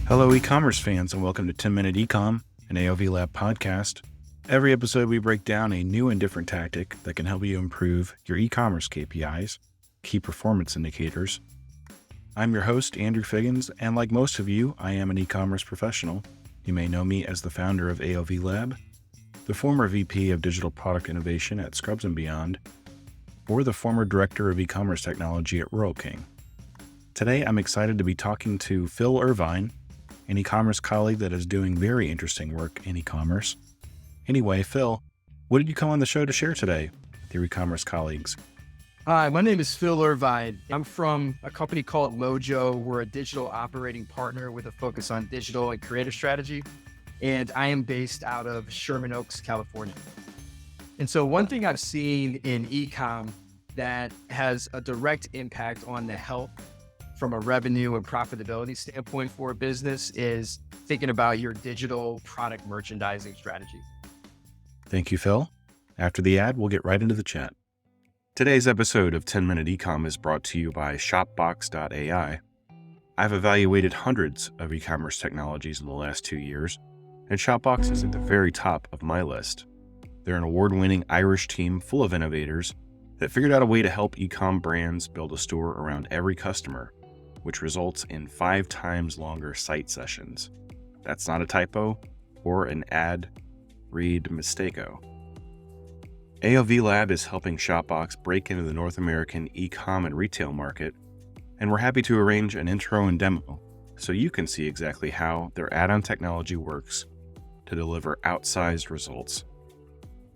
Hello, e-commerce fans, and welcome to 10-Minute Ecom, an AOV Lab podcast. Every episode, we break down a new and different tactic that can help you improve your e-commerce KPIs, key performance indicators. I'm your host, Andrew Figgins, and like most of you, I am an e-commerce professional. You may know me as the founder of AOV Lab, the former VP of Digital Product Innovation at Scrubs & Beyond, or the former Director of E-commerce Technology at Rural King. Today, I'm excited to be talking to Phil Irvine, an e-commerce colleague that is doing very interesting work in e-commerce. Anyway, Phil, what did you come on the show to share today with your e-commerce colleagues? Hi, my name is Phil Irvine. I'm from a company called Mojo. We're a digital operating partner with a focus on digital and creative strategy. And I am based out of Sherman Oaks, California. And so one thing I've seen in e-com that has a direct impact on the health from a revenue and profitability standpoint for a business is thinking about your digital product merchandising strategy. Thank you, Phil. After the ad, we'll get right into the chat. Today's episode of 10-Minute Ecom is brought to you by Shopbox.ai. I've evaluated hundreds of e-commerce technologies in the last 2 years, and Shopbox is at the very top of my list. They're an award-winning Irish team full of innovators that figured out a way to help e-com brands build a store around every customer, which results in 5 times longer site sessions. That's not a typo or an ad read mistake-o. AOV Lab is helping Shopbox break into the North American e-com and retail market, and we're happy to arrange an intro and demo so you can see exactly how their add-on technology works to deliver outsized results.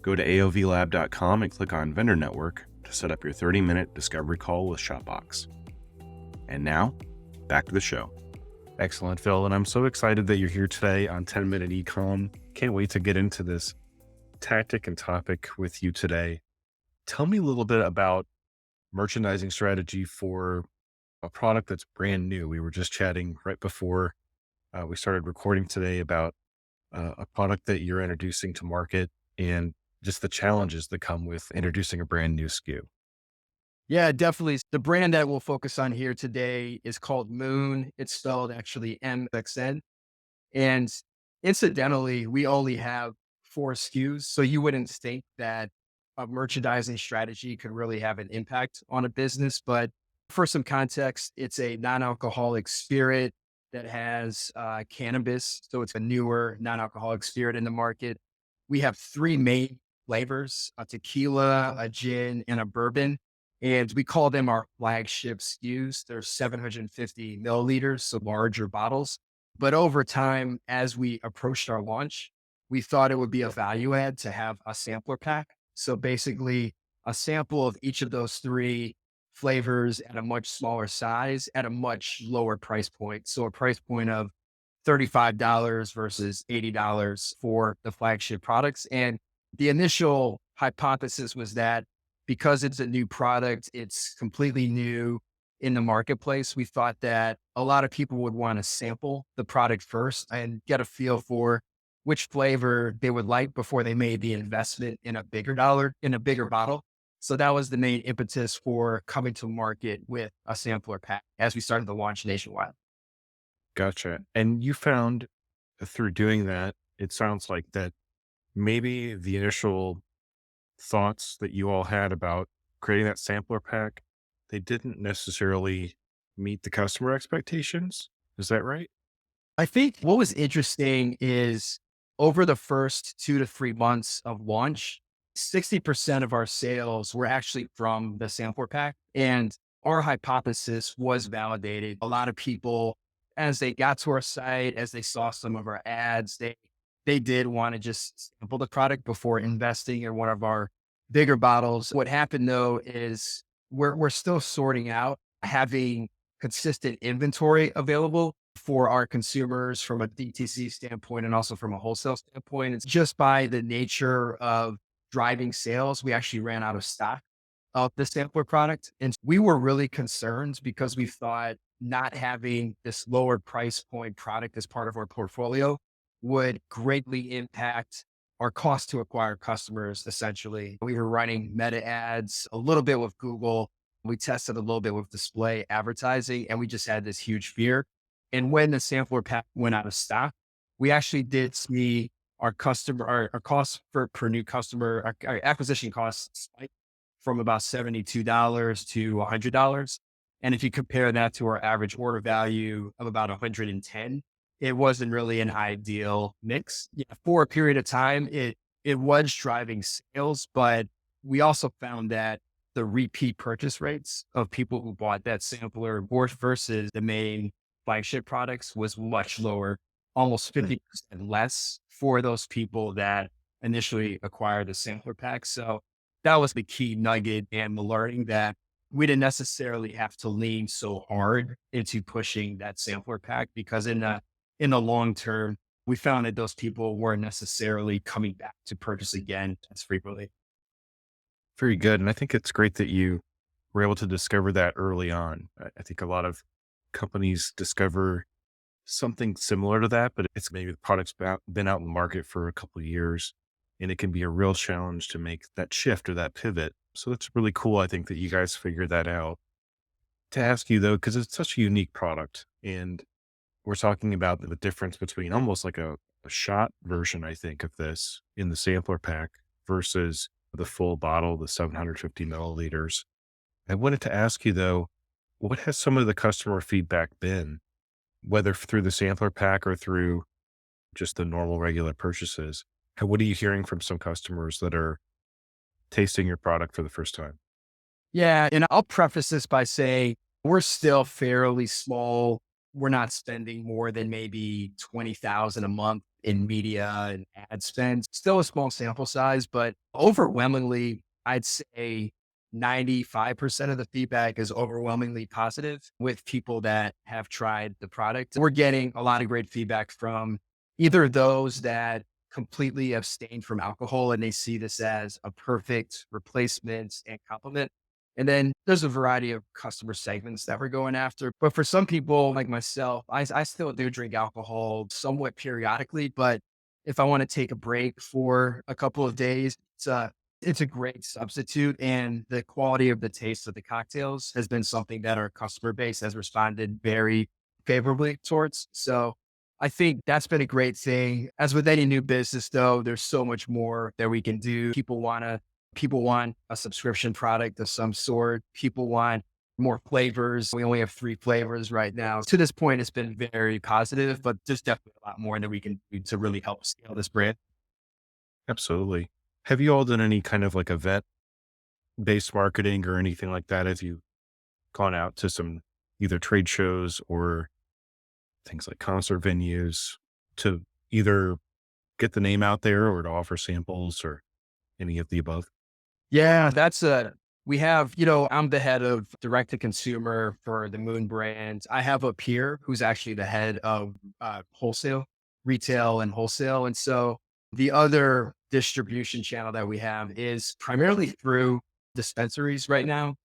Go to aovlab.com and click on Vendor Network to set up your 30-minute discovery call with Shopbox. And now, back to the show. Excellent, Phil. And I'm so excited that you're here today on 10-Minute Ecom. Can't wait to get into this tactic and topic with you today. Tell me a little bit about merchandising strategy for a product that's brand new. We were just chatting right before we started recording today about a product that you're introducing to market and just the challenges that come with introducing a brand new SKU. Yeah, definitely. The brand that we'll focus on here today is called Moon. It's spelled actually MXN. And incidentally, we only have 4 SKUs. So you wouldn't think that a merchandising strategy could really have an impact on a business. But for some context, it's a non-alcoholic spirit that has cannabis. So it's a newer non-alcoholic spirit in the market. We have 3 main flavors, a tequila, a gin, and a bourbon. And we call them our flagship SKUs. They're 750 milliliters, so larger bottles. But over time, as we approached our launch, we thought it would be a value add to have a sampler pack. So basically, a sample of each of those 3 flavors at a much smaller size at a much lower price point. So a price point of $35 versus $80 for the flagship products. And the initial hypothesis was that because it's a new product, it's completely new in the marketplace. We thought that a lot of people would want to sample the product first and get a feel for which flavor they would like before they made the investment in a bigger bottle. So that was the main impetus for coming to market with a sampler pack as we started the launch nationwide. Gotcha. And you found through doing that, it sounds like that maybe the initial thoughts that you all had about creating that sampler pack, they didn't necessarily meet the customer expectations. Is that right? I think what was interesting is over the first 2 to 3 months of launch, 60% of our sales were actually from the sampler pack. And our hypothesis was validated. A lot of people, as they got to our site, as they saw some of our ads, they did want to just sample the product before investing in one of our bigger bottles. What happened though is we're still sorting out having consistent inventory available for our consumers from a DTC standpoint and also from a wholesale standpoint. It's just by the nature of driving sales, we actually ran out of stock of the sampler product. And we were really concerned because we thought not having this lower price point product as part of our portfolio would greatly impact our cost to acquire customers. Essentially, we were running meta ads a little bit with Google. We tested a little bit with display advertising, and we just had this huge fear And when the sampler pack went out of stock, we actually did see our cost per new customer, our acquisition costs spike from about $72 to $100. And if you compare that to our average order value of about 110, it wasn't really an ideal mix. Yeah, for a period of time, it was driving sales, but we also found that the repeat purchase rates of people who bought that sampler versus the main flagship products was much lower, almost 50% less for those people that initially acquired the sampler pack. So that was the key nugget and the learning that we didn't necessarily have to lean so hard into pushing that sampler pack because in the long term, we found that those people weren't necessarily coming back to purchase again as frequently. Very good. And I think it's great that you were able to discover that early on. I think a lot of companies discover something similar to that, but it's maybe the product's been out in the market for a couple of years and it can be a real challenge to make that shift or that pivot. So that's really cool. I think that you guys figured that out. To ask you though, because it's such a unique product and we're talking about the difference between almost like a shot version, I think, of this in the sampler pack versus the full bottle, the 750 milliliters. I wanted to ask you though, what has some of the customer feedback been, whether through the sampler pack or through just the normal regular purchases? What are you hearing from some customers that are tasting your product for the first time? Yeah. And I'll preface this by saying we're still fairly small. We're not spending more than maybe 20,000 a month in media and ad spend. Still a small sample size, but overwhelmingly, I'd say 95% of the feedback is overwhelmingly positive with people that have tried the product. We're getting a lot of great feedback from either those that completely abstain from alcohol and they see this as a perfect replacement and complement. And then there's a variety of customer segments that we're going after. But for some people like myself, I still do drink alcohol somewhat periodically. But if I want to take a break for a couple of days, it's a great substitute. And the quality of the taste of the cocktails has been something that our customer base has responded very favorably towards. So I think that's been a great thing. As with any new business, though, there's so much more that we can do. People want a subscription product of some sort. People want more flavors. We only have 3 flavors right now. To this point, it's been very positive, but there's definitely a lot more that we can do to really help scale this brand. Absolutely. Have you all done any kind of like event based marketing or anything like that? Have you gone out to some either trade shows or things like concert venues to either get the name out there or to offer samples or any of the above? Yeah, we have, I'm the head of direct to consumer for the Moon brand. I have a peer who's actually the head of retail and wholesale. And so the other distribution channel that we have is primarily through dispensaries right now.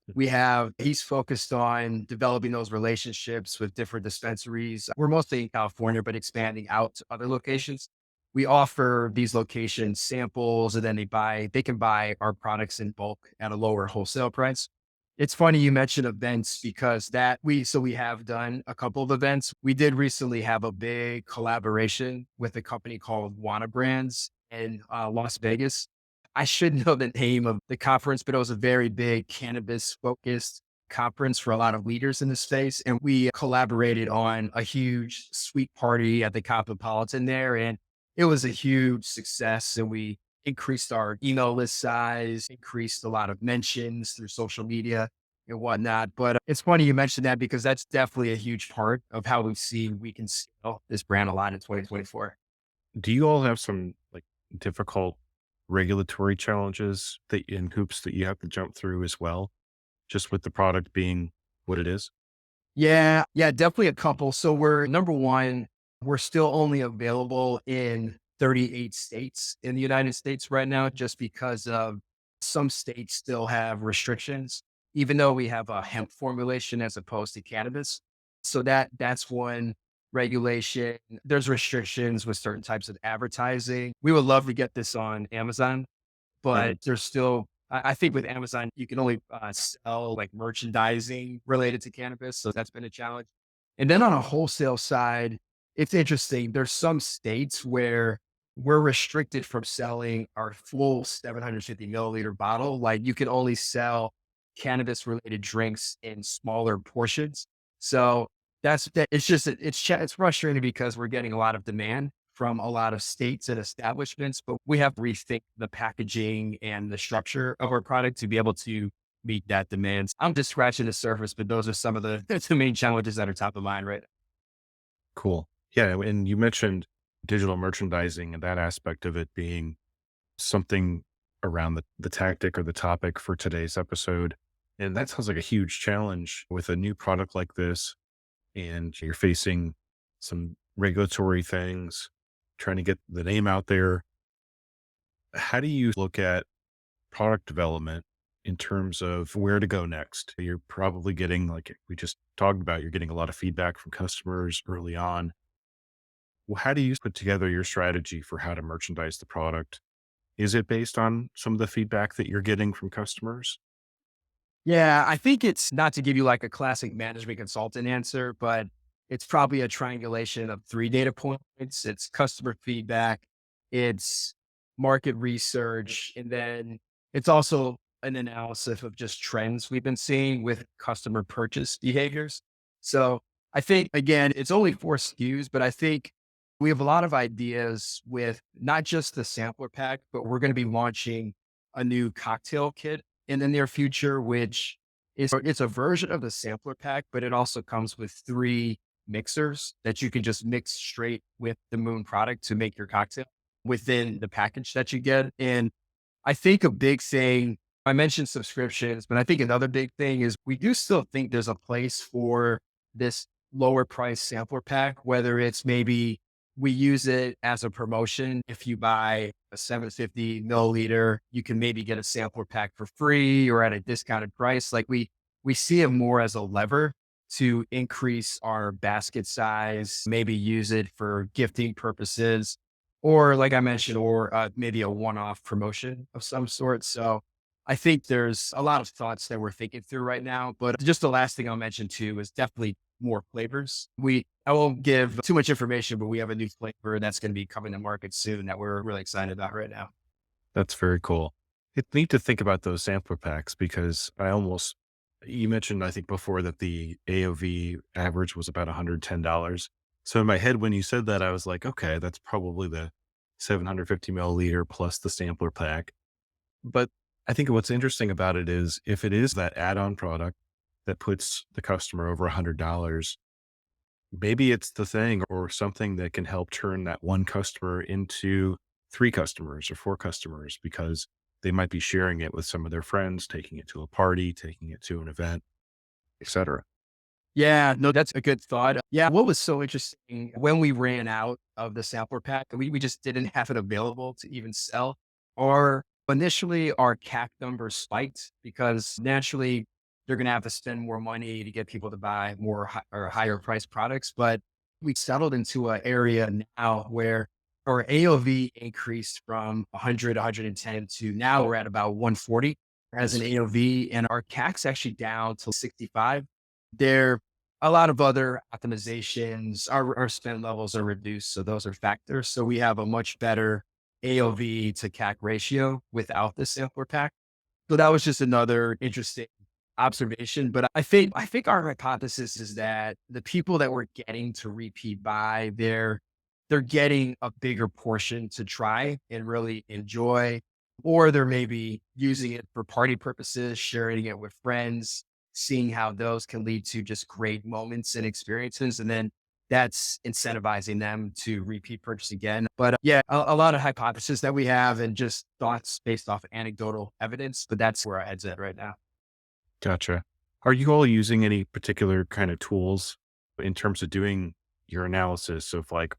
He's focused on developing those relationships with different dispensaries. We're mostly in California, but expanding out to other locations. We offer these locations samples and then they can buy our products in bulk at a lower wholesale price. It's funny you mentioned events because we have done a couple of events. We did recently have a big collaboration with a company called Wana Brands in Las Vegas. I should know the name of the conference, but it was a very big cannabis focused conference for a lot of leaders in the space. And we collaborated on a huge sweet party at the Cosmopolitan there. And it was a huge success. And we increased our email list size, increased a lot of mentions through social media and whatnot. But it's funny you mentioned that because that's definitely a huge part of how we can scale this brand a lot in 2024. Do you all have some like difficult regulatory challenges that in hoops that you have to jump through as well, just with the product being what it is? Yeah, definitely a couple. So we're number one, we're still only available in 38 states in the United States right now, just because of some states still have restrictions, even though we have a hemp formulation as opposed to cannabis. So that's one regulation. There's restrictions with certain types of advertising. We would love to get this on Amazon, Mhm. but there's still I think with Amazon, you can only sell like merchandising related to cannabis. So that's been a challenge. And then on a wholesale side, it's interesting. There's some states where we're restricted from selling our full 750 milliliter bottle. Like you can only sell cannabis related drinks in smaller portions. So that's that. It's just, it's frustrating because we're getting a lot of demand from a lot of states and establishments, but we have to rethink the packaging and the structure of our product to be able to meet that demand. I'm just scratching the surface, but those are some of the, the main challenges that are top of mind, right? Cool. Yeah. And you mentioned digital merchandising and that aspect of it being something around the tactic or the topic for today's episode. And that sounds like a huge challenge with a new product like this. And you're facing some regulatory things, trying to get the name out there. How do you look at product development in terms of where to go next? You're probably getting, like we just talked about, you're getting a lot of feedback from customers early on. Well, how do you put together your strategy for how to merchandise the product? Is it based on some of the feedback that you're getting from customers? Yeah, I think it's not to give you like a classic management consultant answer, but it's probably a triangulation of three data points. It's customer feedback, it's market research, and then it's also an analysis of just trends we've been seeing with customer purchase behaviors. So I think, again, it's only four SKUs, but I think we have a lot of ideas with not just the sampler pack, but we're going to be launching a new cocktail kit in the near future, which is it's a version of the sampler pack, but it also comes with three mixers that you can just mix straight with the Moon product to make your cocktail within the package that you get. And I think a big thing, I mentioned subscriptions, but I think another big thing is we do still think there's a place for this lower price sampler pack, whether it's maybe we use it as a promotion. If you buy a 750 milliliter, you can maybe get a sampler pack for free or at a discounted price. Like we see it more as a lever to increase our basket size, maybe use it for gifting purposes, or like I mentioned, or maybe a one-off promotion of some sort. So I think there's a lot of thoughts that we're thinking through right now. But just the last thing I'll mention too is definitely more flavors. I won't give too much information, but we have a new flavor that's going to be coming to market soon that we're really excited about right now. That's very cool. It's neat to think about those sampler packs because you mentioned, I think before that the AOV average was about $110. So in my head, when you said that, I was like, okay, that's probably the 750 milliliter plus the sampler pack. But I think what's interesting about it is if it is that add-on product that puts the customer over $100, maybe it's the thing or something that can help turn that one customer into three customers or four customers because they might be sharing it with some of their friends, taking it to a party, taking it to an event, etc. Yeah, no, that's a good thought. Yeah, what was so interesting when we ran out of the sampler pack, we just didn't have it available to even sell. Or initially, our CAC numbers spiked because naturally they're going to have to spend more money to get people to buy or higher price products. But we settled into an area now where our AOV increased from 100, 110 to now we're at about 140 as an AOV, and our CAC's actually down to 65. There a lot of other optimizations, our spend levels are reduced. So those are factors. So we have a much better AOV to CAC ratio without the sampler pack. So that was just another interesting observation. But I think our hypothesis is that the people that we're getting to repeat buy, they're getting a bigger portion to try and really enjoy, or they're maybe using it for party purposes, sharing it with friends, seeing how those can lead to just great moments and experiences. And then that's incentivizing them to repeat purchase again. But yeah, a lot of hypotheses that we have and just thoughts based off anecdotal evidence, but that's where our head's at right now. Gotcha. Are you all using any particular kind of tools in terms of doing your analysis of like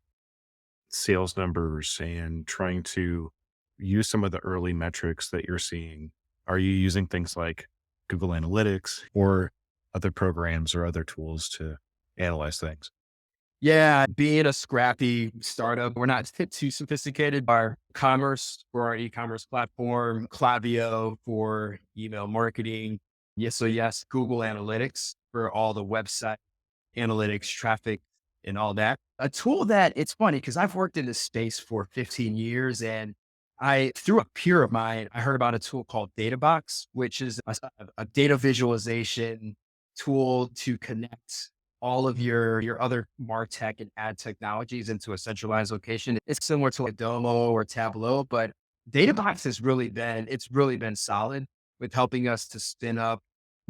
sales numbers and trying to use some of the early metrics that you're seeing? Are you using things like Google Analytics or other programs or other tools to analyze things? Yeah, being a scrappy startup, we're not too sophisticated. Our commerce for our e-commerce platform, Klaviyo for email marketing. Yes, so yes, Google Analytics for all the website analytics, traffic, and all that. A tool that it's funny because I've worked in this space for 15 years, and through a peer of mine, I heard about a tool called DataBox, which is a data visualization tool to connect all of your other MarTech and ad technologies into a centralized location. It's similar to like Domo or Tableau, but DataBox it's really been solid with helping us to spin up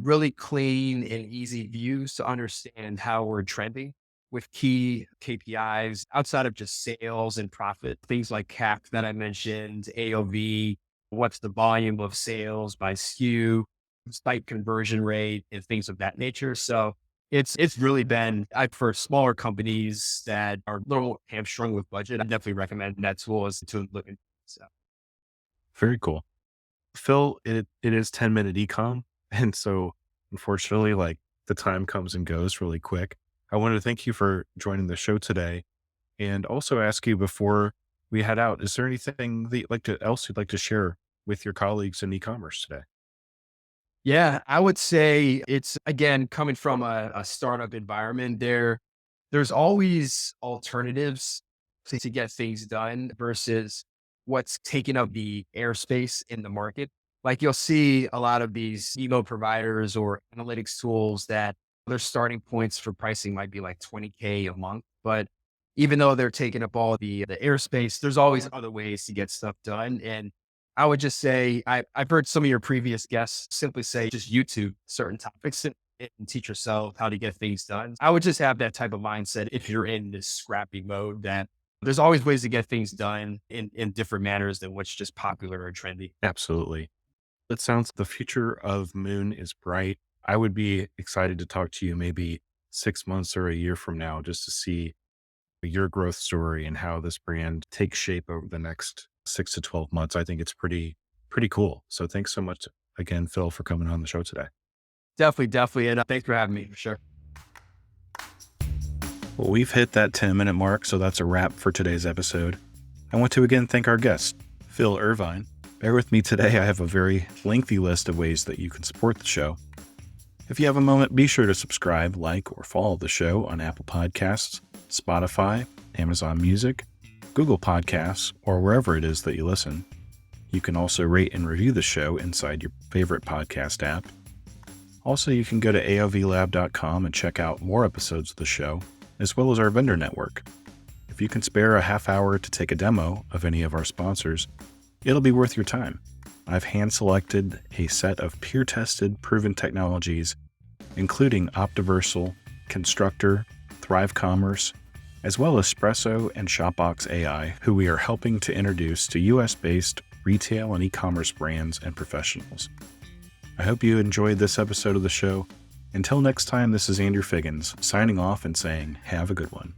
really clean and easy views to understand how we're trending with key KPIs outside of just sales and profit, things like CAC that I mentioned, AOV, what's the volume of sales by SKU, site conversion rate, and things of that nature. So it's really been for smaller companies that are a little hamstrung with budget. I definitely recommend that tool as to look into. So Very cool. Phil, it is 10-minute ecom. And so unfortunately, like the time comes and goes really quick. I wanted to thank you for joining the show today and also ask you before we head out, is there anything that else you'd like to share with your colleagues in e-commerce today? yeah, I would say it's again coming from a startup environment. There's always alternatives to get things done versus what's taking up the airspace in the market. Like you'll see a lot of these email providers or analytics tools that their starting points for pricing might be like 20K a month. But even though they're taking up all the airspace, there's always other ways to get stuff done. And I would just say, I've heard some of your previous guests simply say, just YouTube certain topics and teach yourself how to get things done. I would just have that type of mindset if you're in this scrappy mode that there's always ways to get things done in different manners than what's just popular or trendy. Absolutely. It sounds the future of Moon is bright. I would be excited to talk to you maybe 6 months or a year from now just to see your growth story and how this brand takes shape over the next 6 to 12 months. I think it's pretty cool. So thanks so much again, Phil, for coming on the show today. Definitely. And thanks for having me for sure. Well, we've hit that 10-minute mark, so that's a wrap for today's episode. I want to again thank our guest, Phil Irvine. Bear with me today. I have a very lengthy list of ways that you can support the show. If you have a moment, be sure to subscribe, like, or follow the show on Apple Podcasts, Spotify, Amazon Music, Google Podcasts, or wherever it is that you listen. You can also rate and review the show inside your favorite podcast app. Also, you can go to aovlab.com and check out more episodes of the show, as well as our vendor network. If you can spare a half hour to take a demo of any of our sponsors, it'll be worth your time. I've hand-selected a set of peer-tested, proven technologies, including Optiversal, Constructor, Thrive Commerce, as well as Espresso and Shopbox AI, who we are helping to introduce to US-based retail and e-commerce brands and professionals. I hope you enjoyed this episode of the show. Until next time, this is Andrew Figgins, signing off and saying, have a good one.